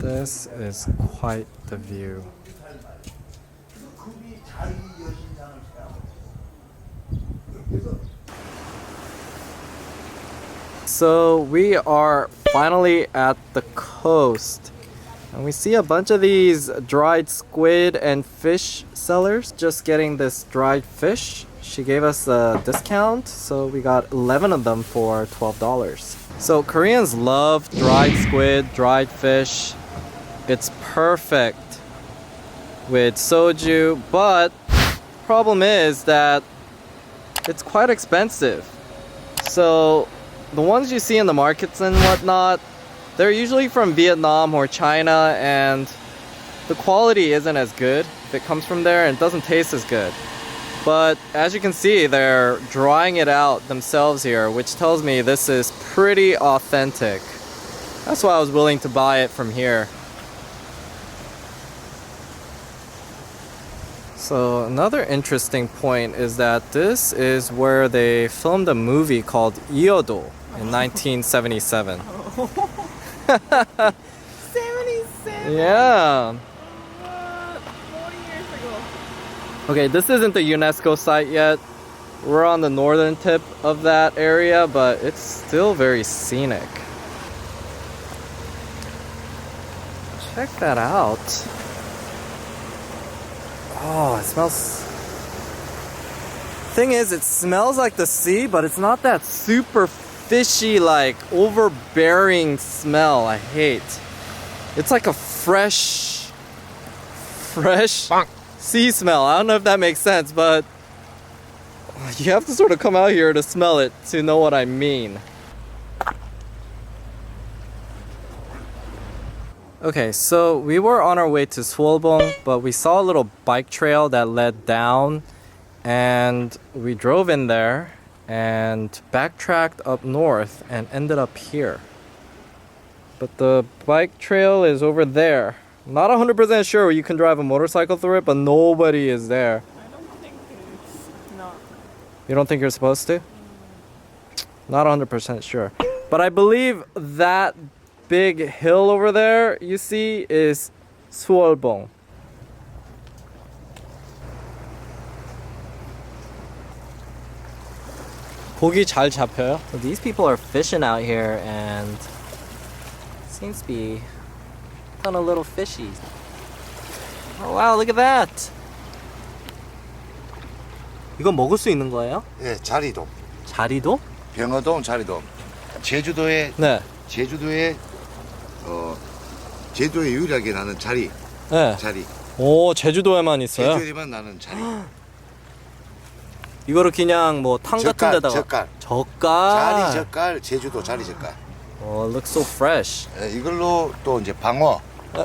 This is quite the view. So we are finally at the coast, and we see a bunch of these dried squid and fish sellers just getting this dried fish. She gave us a discount, so we got 11 of them for $12. So Koreans love dried squid, dried fish. It's perfect with soju, but problem is that it's quite expensive. So the ones you see in the markets and whatnot, they're usually from Vietnam or China, and the quality isn't as good if it comes from there, and it doesn't taste as good. But as you can see, they're drying it out themselves here, which tells me this is pretty authentic. That's why I was willing to buy it from here. So another interesting point is that this is where they filmed a movie called Yeodo in 1977. 77? Yeah. 40 years ago. Okay, this isn't the UNESCO site yet. We're on the northern tip of that area, but it's still very scenic. Check that out. Oh, it smells... Thing is, it smells like the sea, but it's not that super fishy, like overbearing smell I hate. It's like a fresh sea smell. I don't know if that makes sense, but you have to sort of come out here to smell it to know what I mean. Okay, so we were on our way to Suwolbong, but we saw a little bike trail that led down, and we drove in there and backtracked up north and ended up here. But the bike trail is over there. Not 100% sure you can drive a motorcycle through it, but nobody is there. I don't think it's not. You don't think you're supposed to? Not 100% sure. But I believe that big hill over there you see is Suwolbong. 고기 잘 잡혀요? These people are fishing out here and seems to be a ton of little fishies. Oh wow, look at that! 이건 먹을 수 있는 거예요? 예, 자리돔. 자리도? 병어돔, 자리돔. 제주도에 네. 제주도에 유일하게 나는 자리. 네. 자리. 오, 제주도에만 있어요? 제주도에만 나는 자리. 이거를 그냥 뭐 탕 같은 데다가 젓갈. 자리 젓갈, 제주도 자리 젓갈. Oh, it looks so fresh. 예, 이걸로 또 이제 방어.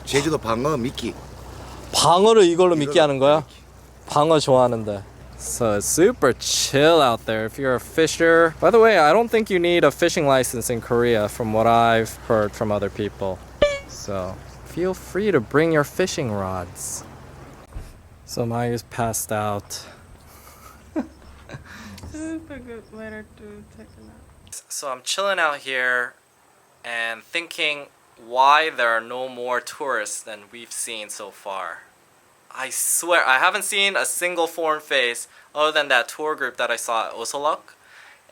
제주도 방어 미끼. 방어를 이걸로 미끼 하는 거야? 방어 좋아하는데. So it's super chill out there if you're a fisher. By the way, I don't think you need a fishing license in Korea from what I've heard from other people. So feel free to bring your fishing rods. So Mayu's passed out. Super good weather to take a nap. So I'm chilling out here and thinking why there are no more tourists than we've seen so far. I swear, I haven't seen a single foreign face other than that tour group that I saw at Osolok.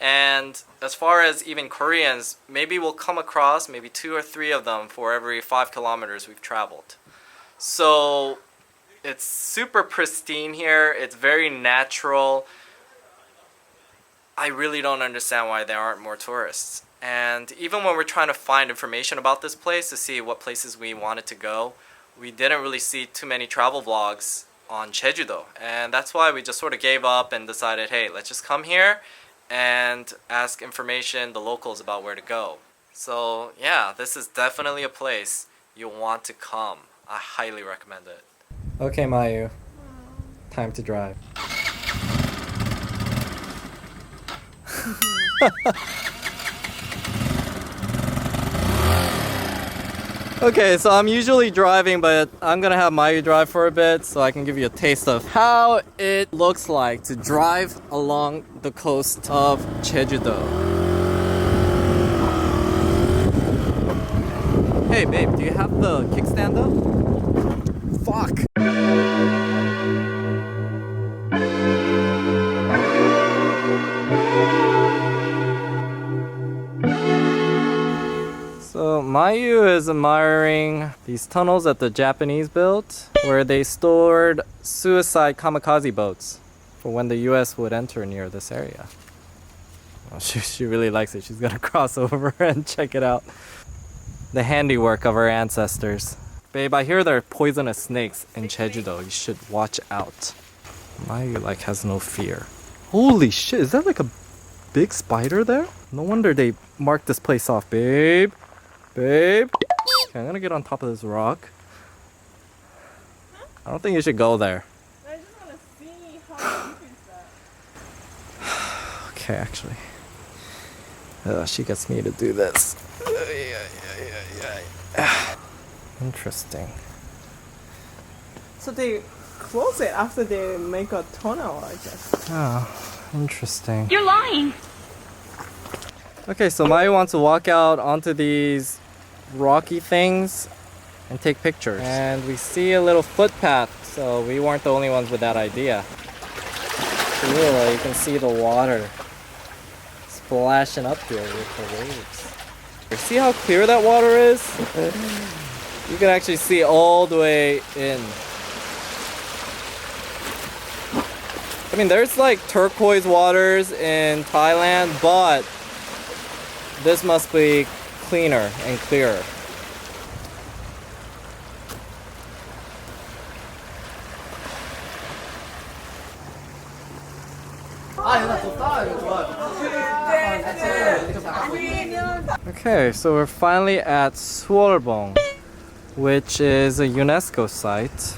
And as far as even Koreans, maybe we'll come across maybe 2 or 3 of them for every 5 kilometers we've traveled. So it's super pristine here. It's very natural. I really don't understand why there aren't more tourists. And even when we're trying to find information about this place to see what places we wanted to go, we didn't really see too many travel vlogs on Jeju-do. And that's why we just sort of gave up and decided, hey, let's just come here and ask information, the locals, about where to go. So yeah, this is definitely a place you'll want to come. I highly recommend it. Okay, Mayu. Time to drive. Okay, so I'm usually driving, but I'm gonna have Mayu drive for a bit so I can give you a taste of how it looks like to drive along the coast of Jeju-do. Hey babe, do you have the kickstand up? Fuck! So Mayu is admiring these tunnels that the Japanese built where they stored suicide kamikaze boats for when the US would enter near this area. Well, she really likes it. She's gonna cross over and check it out. The handiwork of our ancestors. Babe, I hear there are poisonous snakes in Jeju though. You should watch out. Mayu like has no fear. Holy shit, is that like a big spider there? No wonder they marked this place off, babe. Babe? Okay, I'm gonna get on top of this rock. I don't think you should go there. I just want to see how deep is that. Okay, actually. She gets me to do this. Interesting. So they close it after they make a tunnel, I guess. Oh, interesting. You're lying. Okay, so Maya wants to walk out onto these rocky things and take pictures. And we see a little footpath, so we weren't the only ones with that idea. Cool, you can see the water splashing up here with the waves. You see how clear that water is? You can actually see all the way in. I mean, there's like turquoise waters in Thailand, but this must be cleaner and clearer. Okay, so we're finally at Suwolbong, which is a UNESCO site.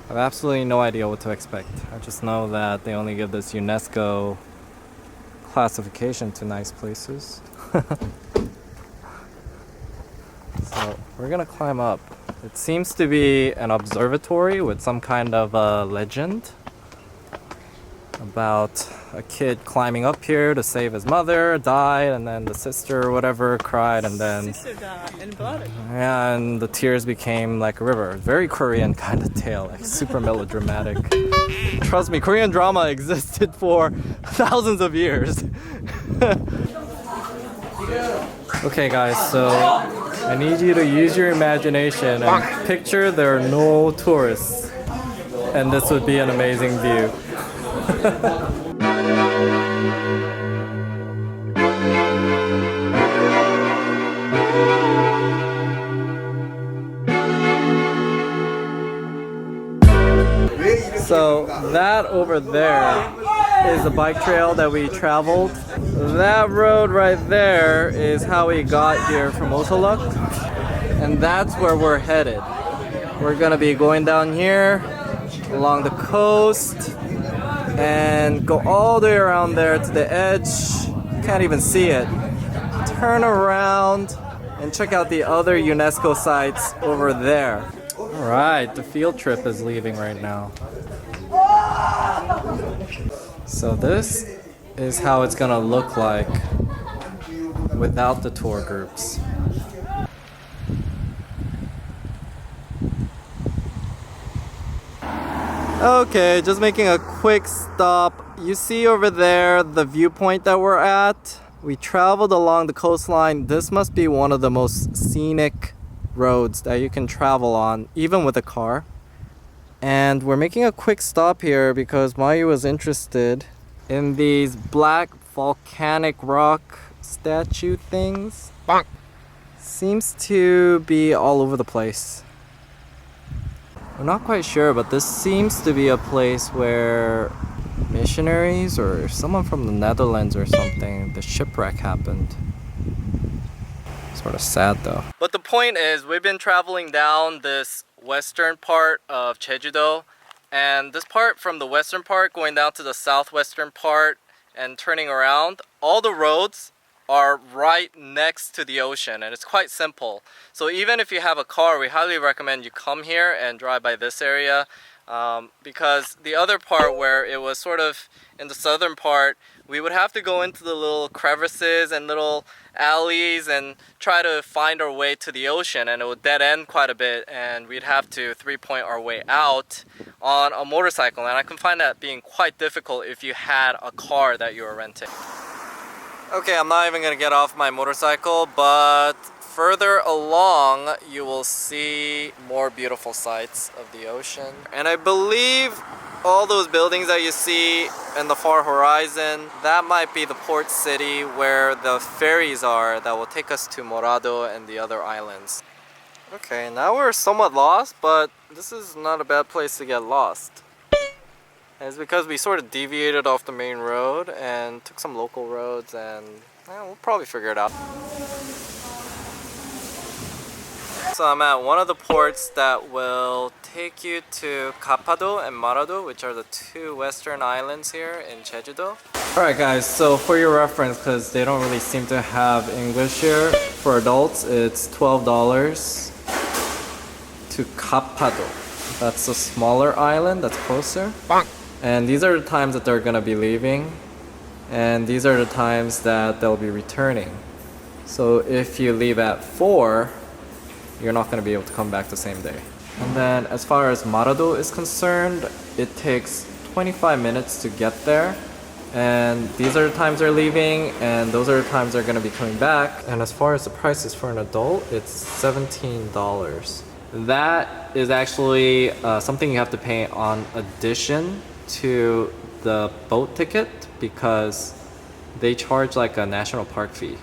I have absolutely no idea what to expect. I just know that they only give this UNESCO classification to nice places. So we're gonna climb up. It seems to be an observatory with some kind of a legend about a kid climbing up here to save his mother, died, and then the sister or whatever cried, and then Sister died and blood. yeah, and the tears became like a river. Very Korean kind of tale, like super melodramatic. Trust me, Korean drama existed for thousands of years. Okay guys, so I need you to use your imagination and picture there are no tourists, and this would be an amazing view. So that over there is the bike trail that we traveled. That road right there is how we got here from Osoluk, and that's where we're headed. We're gonna be going down here along the coast and go all the way around there to the edge. Can't even see it. Turn around and check out the other UNESCO sites over there. Alright, the field trip is leaving right now. So this is how it's gonna look like without the tour groups. Okay, just making a quick stop. You see over there the viewpoint that we're at? We traveled along the coastline. This must be one of the most scenic roads that you can travel on, even with a car. And we're making a quick stop here because Mayu was interested in these black volcanic rock statue things. Bonk. Seems to be all over the place. We're not quite sure, but this seems to be a place where missionaries or someone from the Netherlands or something, the shipwreck happened. Sort of sad though. But the point is, we've been traveling down this western part of Jeju-do, and this part from the western part going down to the southwestern part and turning around, all the roads are right next to the ocean, and it's quite simple. So even if you have a car, we highly recommend you come here and drive by this area. Because the other part where it was sort of in the southern part, we would have to go into the little crevices and little alleys and try to find our way to the ocean, and it would dead end quite a bit, and we'd have to 3-point our way out on a motorcycle, and I can find that being quite difficult if you had a car that you were renting. Okay, I'm not even gonna get off my motorcycle, but further along you will see more beautiful sights of the ocean. And I believe all those buildings that you see in the far horizon, that might be the port city where the ferries are that will take us to Marado and the other islands. Okay, now we're somewhat lost, but this is not a bad place to get lost. And it's because we sort of deviated off the main road and took some local roads, and we'll probably figure it out. So I'm at one of the ports that will take you to Kapado and Marado, which are the two western islands here in Jeju-do. Alright guys, so for your reference, because they don't really seem to have English here, for adults it's $12 to Kapado. That's a smaller island that's closer. And these are the times that they're gonna be leaving, and these are the times that they'll be returning. So if you leave at 4, you're not gonna be able to come back the same day. And then as far as Marado is concerned, it takes 25 minutes to get there. And these are the times they're leaving, and those are the times they're gonna be coming back. And as far as the prices for an adult, it's $17. That is actually something you have to pay on addition to the boat ticket, because they charge like a national park fee.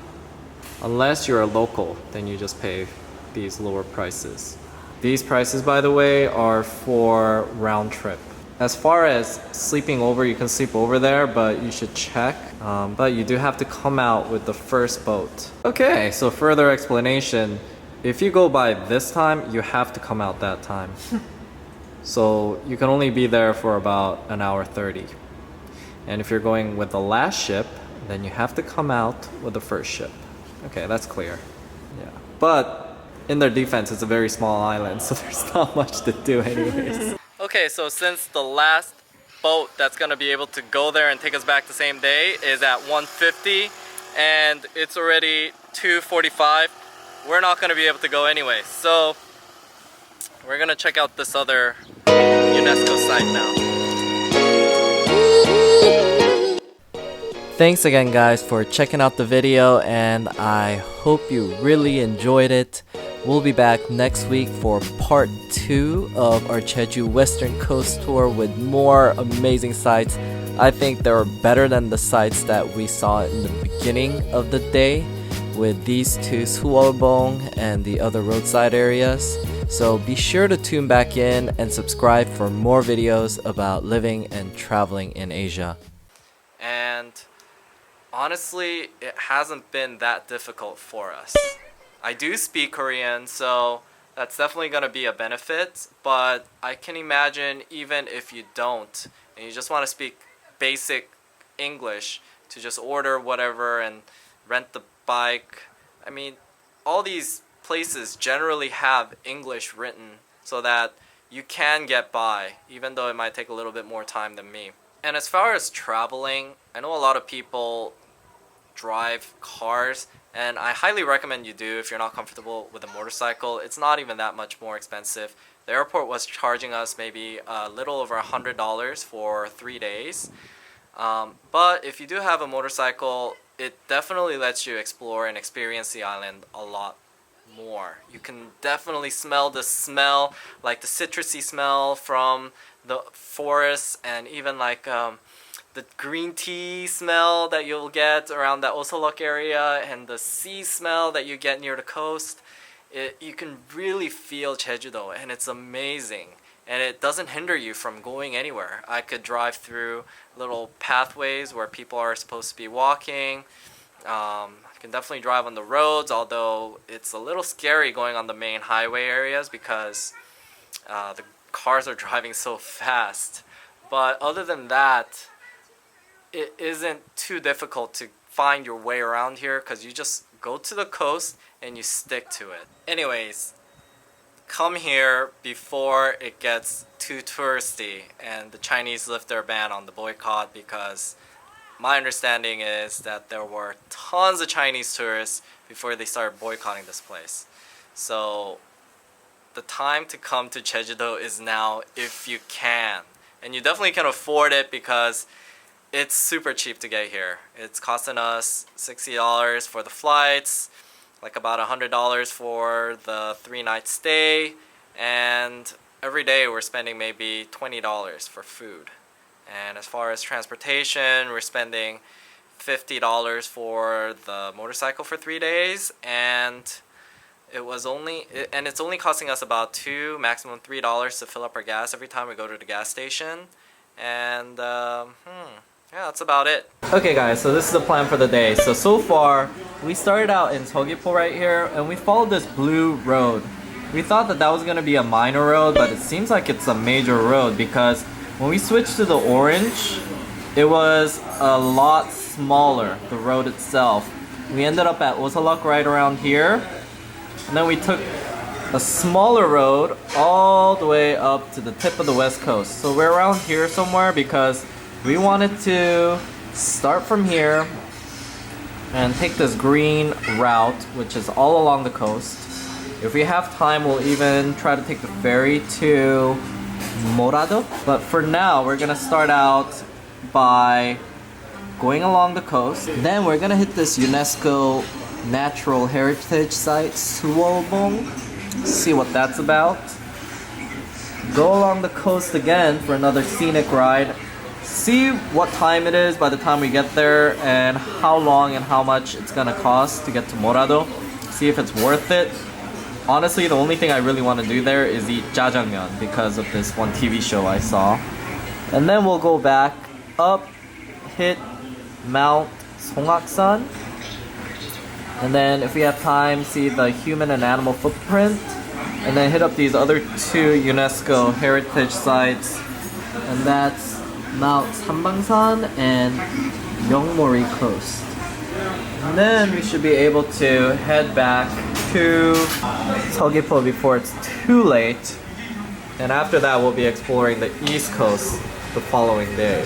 Unless you're a local, then you just pay these lower prices. These prices, by the way, are for round trip. As far as sleeping over, you can sleep over there, but you should check. But you do have to come out with the first boat. Okay, so further explanation. If you go by this time, you have to come out that time. So you can only be there for about an hour 30. And if you're going with the last ship, then you have to come out with the first ship. Okay, that's clear. Yeah. But in their defense, it's a very small island, so there's not much to do anyways. Okay, so since the last boat that's gonna be able to go there and take us back the same day is at 1:50, and it's already 2:45, we're not gonna be able to go anyway. So we're gonna check out this other UNESCO site now. Thanks again guys for checking out the video, and I hope you really enjoyed it. We'll be back next week for part 2 of our Jeju Western Coast tour with more amazing sites. I think they're better than the sites that we saw in the beginning of the day with these two, Suwolbong and the other roadside areas. So be sure to tune back in and subscribe for more videos about living and traveling in Asia. And honestly, it hasn't been that difficult for us. I do speak Korean, so that's definitely going to be a benefit, but I can imagine even if you don't and you just want to speak basic English, to just order whatever and rent the bike. I mean, all these places generally have English written so that you can get by, even though it might take a little bit more time than me. And as far as traveling, I know a lot of people drive cars, and I highly recommend you do if you're not comfortable with a motorcycle. It's not even that much more expensive. The airport was charging us maybe a little over $100 for 3 days. But if you do have a motorcycle, it definitely lets you explore and experience the island a lot more. You can definitely smell the smell, like the citrusy smell from the forests, and even like the green tea smell that you'll get around that Osolok area, and the sea smell that you get near the coast. You can really feel Jeju-do, and it's amazing. And it doesn't hinder you from going anywhere. I could drive through little pathways where people are supposed to be walking. I can definitely drive on the roads, although it's a little scary going on the main highway areas because the cars are driving so fast. But other than that, it isn't too difficult to find your way around here because you just go to the coast and you stick to it. Anyways, come here before it gets too touristy and the Chinese lift their ban on the boycott, because my understanding is that there were tons of Chinese tourists before they started boycotting this place. So the time to come to Jeju-do is now if you can. And you definitely can afford it because it's super cheap to get here. It's costing us $60 for the flights, like about $100 for the 3-night stay, and every day we're spending maybe $20 for food. And as far as transportation, we're spending $50 for the motorcycle for 3 days, and it's only costing us about $2, maximum $3 to fill up our gas every time we go to the gas station. And yeah, that's about it. Okay guys, so this is the plan for the day. So far, we started out in Seogwipo right here, and we followed this blue road. We thought that was gonna be a minor road, but it seems like it's a major road, because when we switched to the orange, it was a lot smaller, the road itself. We ended up at Osalok right around here, and then we took a smaller road all the way up to the tip of the west coast. So we're around here somewhere because we wanted to start from here and take this green route, which is all along the coast. If we have time, we'll even try to take the ferry to Marado. But for now, we're gonna start out by going along the coast. Then we're gonna hit this UNESCO Natural Heritage Site, Suwolbong. See what that's about. Go along the coast again for another scenic ride. See what time it is by the time we get there, and how long and how much it's gonna cost to get to Marado. See if it's worth it. Honestly, the only thing I really want to do there is eat jjajangmyeon because of this one TV show I saw. And then we'll go back up, hit Mount Songgaksan, and then if we have time, see the human and animal footprint, and then hit up these other two UNESCO heritage sites, and that's Mount Sambangsan and Yeongmori Coast. And then we should be able to head back to Seogwipo before it's too late. And after that, we'll be exploring the East Coast the following day.